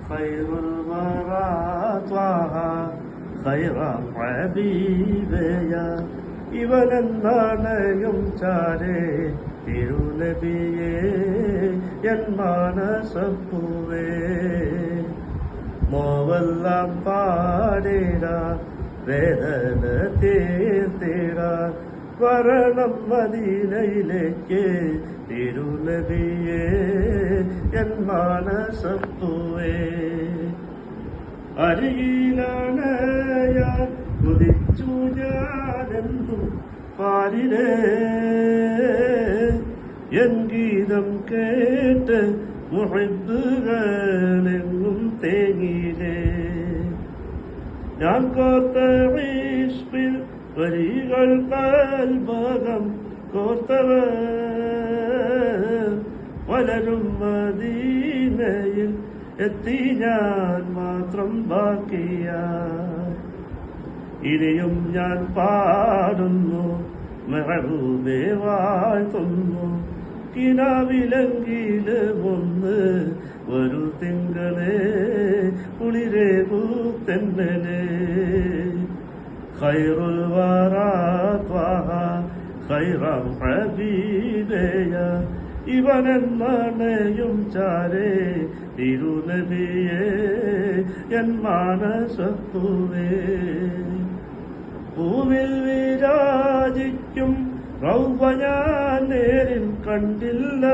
خير الورى طه خير حبيبيا ഇവനെന്നാണയും ചാരേ തിരുനബിയേ എൻ മാനസപ്പൂവേ മോവെല്ലാം പാടിടാൻ വേദന തീർത്തിടാൻ വരണം മദീനയിലേക്ക് തിരുനബിയേ എൻ മാനസപ്പൂവേ അരികിലാണ് ഞാൻ കുതിച്ചു ഞാനെന്നും പാരിലേ എൻ ഗീതം കേട്ട് മുഹിബ്ബുകളെങ്ങും തേങ്ങിലേ ഞാൻ കോർത്ത ഇഷ്കിൽ വരികൾ കൽബകം കോർത്തവർ വളരും മദീനയിൽ എത്തി ഞാൻ മാത്രം ബാക്കിയായി ഇനിയും ഞാൻ പാടുന്നു മെഹബൂബേ വാഴ്ത്തുന്നു കിനാവിലെങ്കില് ഒന്ന് ഒരു തിങ്കളെ കുളിരേ കൂത്തെന്നലേ ഖൈറുൽ വറാ ത്വഹ ഖൈറം ഹബീബേയ ഇവനെന്നണയും ചാരേ തിരുനബിയേ എൻ മാനസപ്പൂവേ പൂവിൽ വിരാജിക്കും റൗവ ഞാൻ നേരിൽ കണ്ടില്ല